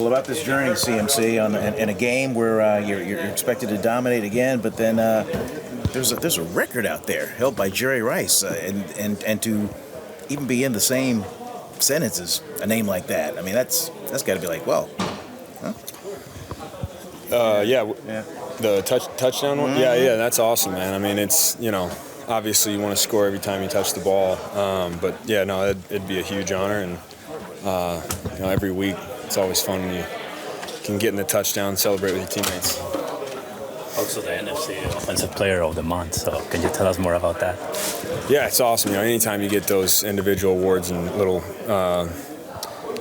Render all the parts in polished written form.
About this journey, CMC, in a game where you're expected to dominate again, but then there's a record out there held by Jerry Rice, and to even be in the same sentence as a name like that, I mean that's got to be like, well, huh? Yeah. The touchdown one. Mm-hmm. Yeah, that's awesome, man. I mean, it's obviously you want to score every time you touch the ball, but yeah, no, it'd be a huge honor, and every week. It's always fun when you can get in the touchdown, celebrate with your teammates. Also the NFC Offensive Player of the Month, so can you tell us more about that? Yeah, it's awesome. Anytime you get those individual awards and little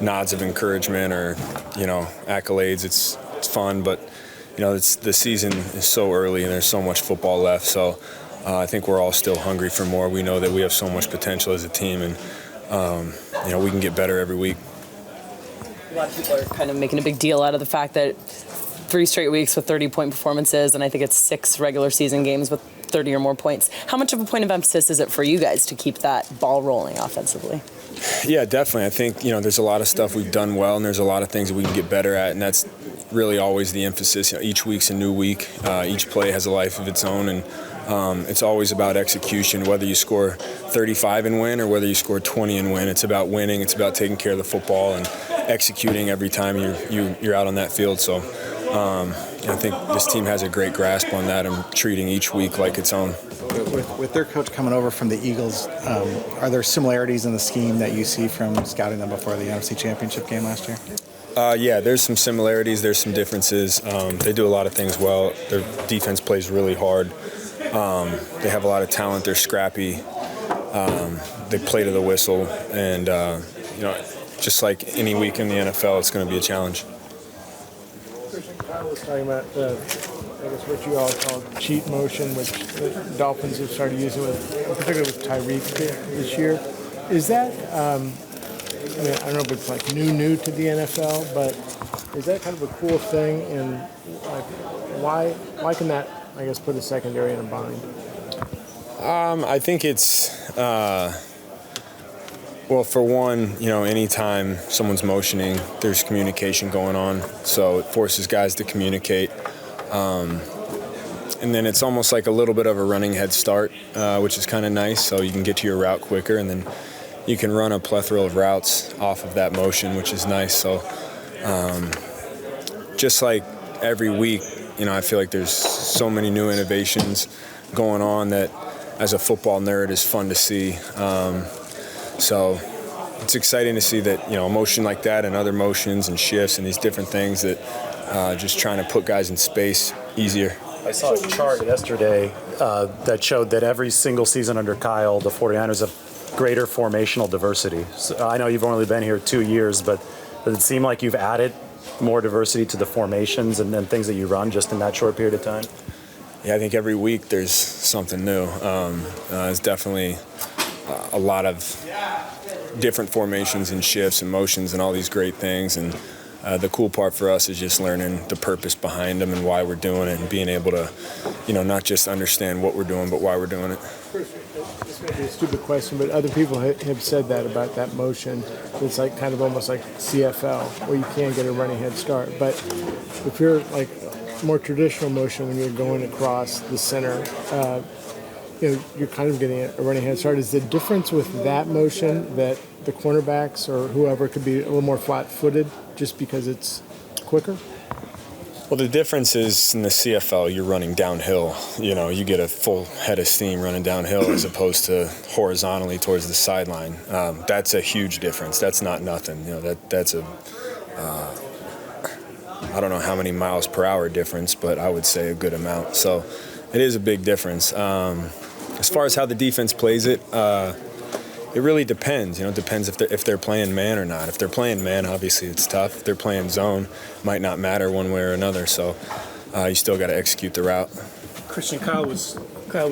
nods of encouragement or, accolades, it's fun, but, the season is so early and there's so much football left, so I think we're all still hungry for more. We know that we have so much potential as a team, and, we can get better every week. A lot of people are kind of making a big deal out of the fact that 3 straight weeks with 30-point performances, and I think it's 6 regular season games with 30 or more points. How much of a point of emphasis is it for you guys to keep that ball rolling offensively? Yeah, definitely. I think, there's a lot of stuff we've done well, and there's a lot of things that we can get better at, and that's really always the emphasis. Each week's a new week. Each play has a life of its own, and it's always about execution, whether you score 35 and win or whether you score 20 and win. It's about winning. It's about taking care of the football and executing every time you're out on that field. So I think this team has a great grasp on that and treating each week like its own. With their coach coming over from the Eagles, are there similarities in the scheme that you see from scouting them before the NFC Championship game last year? Yeah, there's some similarities. There's some differences. They do a lot of things well. Their defense plays really hard. They have a lot of talent. They're scrappy. They play to the whistle. And, just like any week in the NFL, it's going to be a challenge. Christian McCaffrey was talking about, what you all call cheat motion, which the Dolphins have started using, particularly with Tyreek this year. Is that, I don't know if it's like new to the NFL, but is that kind of a cool thing? And why can that, put a secondary in a bind? I think it's, well, for one, anytime someone's motioning, there's communication going on. So it forces guys to communicate. And then it's almost like a little bit of a running head start, which is kind of nice. So you can get to your route quicker, and then you can run a plethora of routes off of that motion, which is nice. So just like every week, I feel like there's so many new innovations going on that as a football nerd is fun to see. So it's exciting to see that, a motion like that and other motions and shifts and these different things that just trying to put guys in space easier. I saw a chart yesterday that showed that every single season under Kyle, the 49ers have greater formational diversity. So I know you've only been here 2 years, but does it seem like you've added more diversity to the formations and things that you run just in that short period of time? Yeah, I think every week there's something new. There's definitely a lot of different formations and shifts and motions and all these great things. And the cool part for us is just learning the purpose behind them and why we're doing it and being able to, not just understand what we're doing, but why we're doing it. This may be a stupid question, but other people have said that about that motion. It's like kind of almost like CFL, where you can get a running head start. But if you're like more traditional motion when you're going across the center, you're kind of getting a running head start. Is the difference with that motion that the cornerbacks or whoever could be a little more flat-footed just because it's quicker? Well, the difference is in the CFL, you're running downhill. You get a full head of steam running downhill as opposed to horizontally towards the sideline. That's a huge difference. That's not nothing. That's a I don't know how many miles per hour difference, but I would say a good amount. So it is a big difference. As far as how the defense plays it, it really depends. It depends if they're playing man or not. If they're playing man, obviously it's tough. If they're playing zone, it might not matter one way or another. So you still got to execute the route. Christian, Kyle was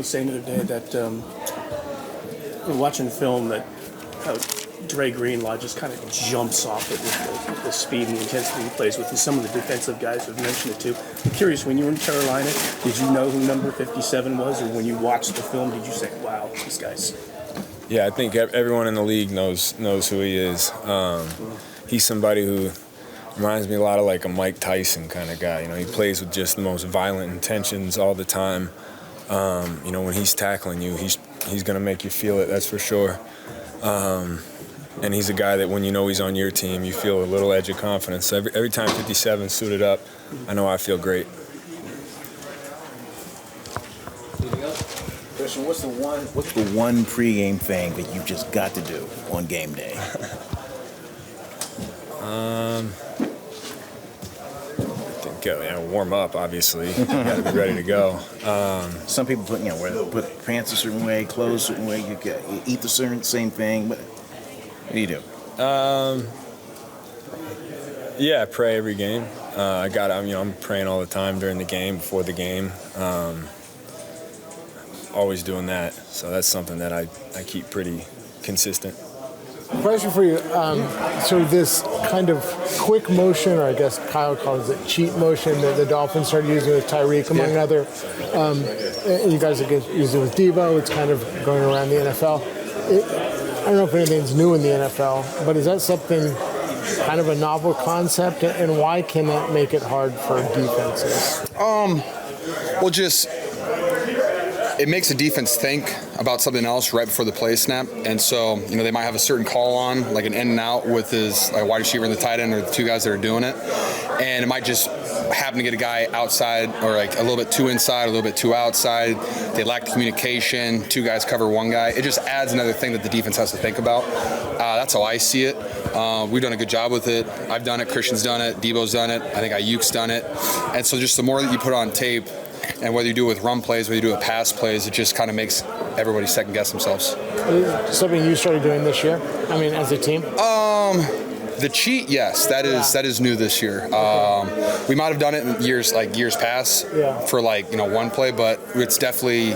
saying the other day that watching film that Dre Greenlaw just kind of jumps off it with the speed and the intensity he plays with. And some of the defensive guys have mentioned it too. I'm curious, when you were in Carolina, did you know who number 57 was? Or when you watched the film, did you say, wow, these guys? Yeah, I think everyone in the league knows who he is. He's somebody who Reminds me a lot of like a Mike Tyson kind of guy. You know, he plays with just the most violent intentions all the time. You know, when he's tackling you, he's going to make you feel it, that's for sure. And he's a guy that when you know he's on your team, you feel a little edge of confidence. So every time 57 suited up, I know I feel great. Christian, what's the one pregame thing that you've just got to do on game day? Warm up, obviously. You got to be ready to go. Some people put pants a certain way, clothes a certain way. You eat the same thing. What do you do? Yeah, I pray every game. I'm praying all the time during the game, before the game. Always doing that. So that's something that I keep pretty consistent. Question for you. So this kind of quick motion, or I guess Kyle calls it cheat motion, that the Dolphins started using with Tyreek, among other. And you guys use it with Debo. It's kind of going around the NFL. I don't know if anything's new in the NFL, but is that something kind of a novel concept, and why can that make it hard for defenses? Well, just it makes the defense think about something else right before the play snap. And so, you know, they might have a certain call on, like an in and out with his wide receiver and the tight end, or the two guys that are doing it. And it might just happen to get a guy outside, or like a little bit too inside, a little bit too outside. They lack the communication. Two guys cover one guy. It just adds another thing that the defense has to think about. That's how I see it. We've done a good job with it. I've done it. Christian's done it. Debo's done it. I think Ayuk's done it. And so just the more that you put on tape, and whether you do it with run plays, whether you do it with pass plays, it just kind of makes everybody second guess themselves. Something you started doing this year? I mean, as a team? The cheat, yes, that is new this year. We might have done it in years past for one play, but it's definitely.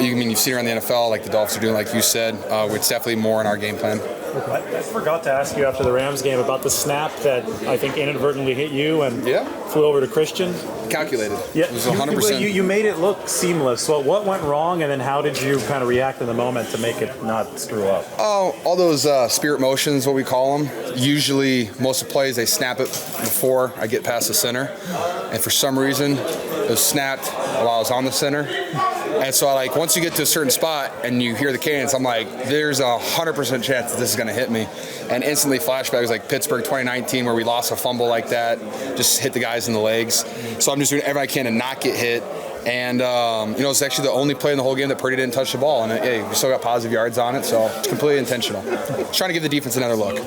You've seen it around the NFL, like the Dolphins are doing, like you said. It's definitely more in our game plan. I forgot to ask you after the Rams game about the snap that I think inadvertently hit you and flew over to Christian. Calculated. Yeah, it was 100%. You made it look seamless. So what went wrong, and then how did you kind of react in the moment to make it not screw up? Oh, all those spirit motions, what we call them. Usually, most of the plays, they snap it before I get past the center. And for some reason, it was snapped while I was on the center. And so, once you get to a certain spot and you hear the cadence, I'm like, there's a 100% chance that this is going to hit me. And instantly flashbacks like Pittsburgh 2019 where we lost a fumble like that, just hit the guys in the legs. So I'm just doing everything I can to not get hit. And, it's actually the only play in the whole game that Purdy didn't touch the ball. And, we still got positive yards on it, so it's completely intentional. Just trying to give the defense another look.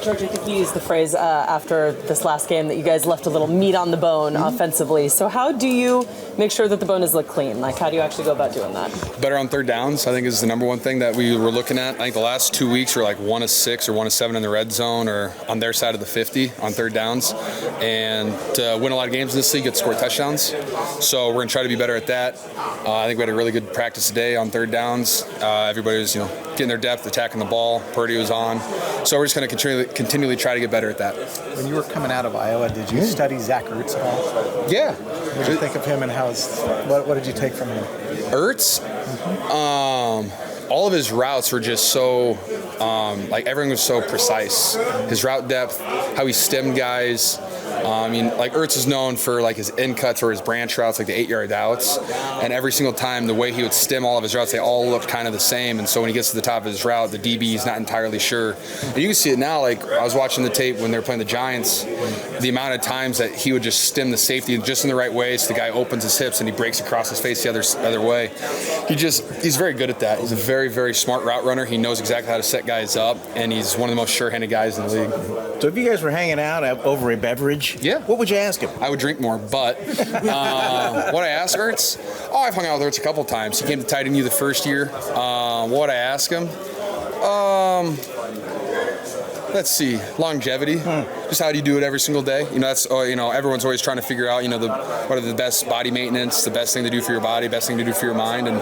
George, I think you used the phrase after this last game that you guys left a little meat on the bone offensively. So how do you make sure that the bone is looked clean? How do you actually go about doing that? Better on third downs, I think, is the number one thing that we were looking at. I think the last 2 weeks were 1 of 6 or 1 of 7 in the red zone or on their side of the 50 on third downs. And to win a lot of games in this league, you get to score touchdowns. So we're going to try to be better at that. I think we had a really good practice today on third downs. Everybody was, getting their depth, attacking the ball. Purdy was on. So we're just going to continually try to get better at that. When you were coming out of Iowa, did you study Zach Ertz at all? Yeah. What did you think of him, and what did you take from him? Ertz? All of his routes were just so, everything was so precise. His route depth, how he stemmed guys. Ertz is known for his in cuts or his branch routes, the 8-yard outs. And every single time, the way he would stem all of his routes, they all looked kind of the same. And so when he gets to the top of his route, the DB is not entirely sure. And you can see it now. I was watching the tape when they were playing the Giants. The amount of times that he would just stem the safety just in the right way, so the guy opens his hips and he breaks across his face the other way. He's very good at that. He's a very, very smart route runner. He knows exactly how to set guys up, and he's one of the most sure-handed guys in the league. So if you guys were hanging out over a beverage, what would you ask him? I would drink more, but what I asked Ertz? I've hung out with Ertz a couple times. He came to tight end you the first year. What I asked him? Let's see, longevity. Just how do you do it every single day? That's everyone's always trying to figure out what are the best body maintenance, the best thing to do for your body, best thing to do for your mind, and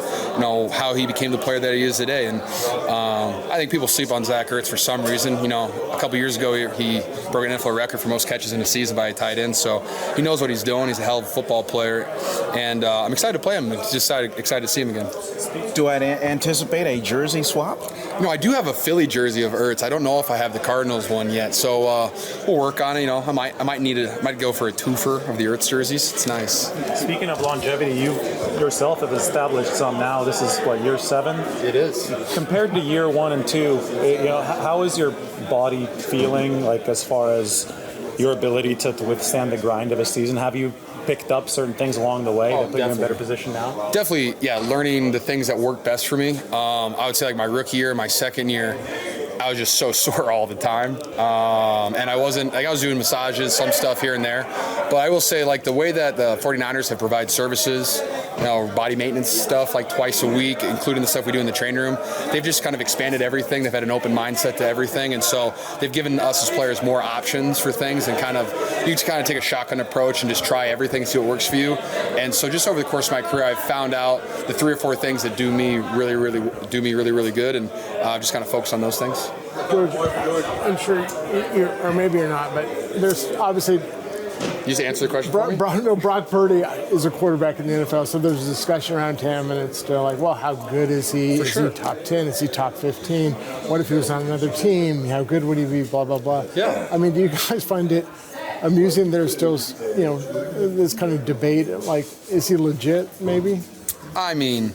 how he became the player that he is today. And I think people sleep on Zach Ertz for some reason. A couple years ago he broke an NFL record for most catches in a season by a tight end, so he knows what he's doing. He's a hell of a football player, and I'm excited to play him. I'm just excited to see him again. Do I anticipate a jersey swap? I do have a Philly jersey of Ertz. I don't know if I have the Cardinals one yet, so we'll work on it. I might go for a twofer of the Ertz jerseys. It's nice. Speaking of longevity, you yourself have established some now. This is what, year 7? It is. Compared to year 1 and 2, how is your body feeling, like as far as your ability to withstand the grind of a season? Have you picked up certain things along the way to put you in a better position now? Definitely, yeah, learning the things that work best for me. I would say like my rookie year, my second year, I was just so sore all the time. And I was doing massages, some stuff here and there. But I will say, like, the way that the 49ers have provided services, body maintenance stuff like twice a week, including the stuff we do in the training room, they've just kind of expanded everything. They've had an open mindset to everything. And so they've given us as players more options for things, and you just kind of take a shotgun approach and just try everything and see what works for you. And so just over the course of my career, I've found out the 3 or 4 things that do me really good, and just kind of focus on those things. George, I'm sure or maybe you're not, but there's obviously. You just answer the question for me? Brock Purdy is a quarterback in the NFL, so there's a discussion around him, and it's still like, well, how good is he? Is he top 10? Is he top 15? What if he was on another team? How good would he be? Blah, blah, blah. Yeah. I mean, do you guys find it amusing there's still, this kind of debate? Like, is he legit, maybe? I mean,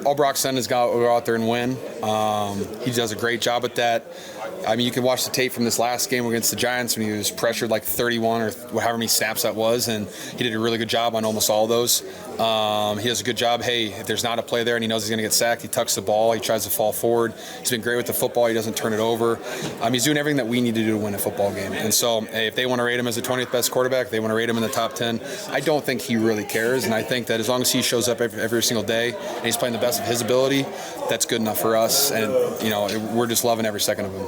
all Brock's done is go out there and win. He does a great job at that. I mean, you can watch the tape from this last game against the Giants when he was pressured like 31 or however many snaps that was, and he did a really good job on almost all of those. He does a good job. Hey, if there's not a play there and he knows he's going to get sacked, he tucks the ball, he tries to fall forward. He's been great with the football. He doesn't turn it over. He's doing everything that we need to do to win a football game. And so, hey, if they want to rate him as the 20th best quarterback, they want to rate him in the top 10. I don't think he really cares, and I think that as long as he shows up every single day and he's playing the best of his ability, that's good enough for us. And, we're just loving every second of him.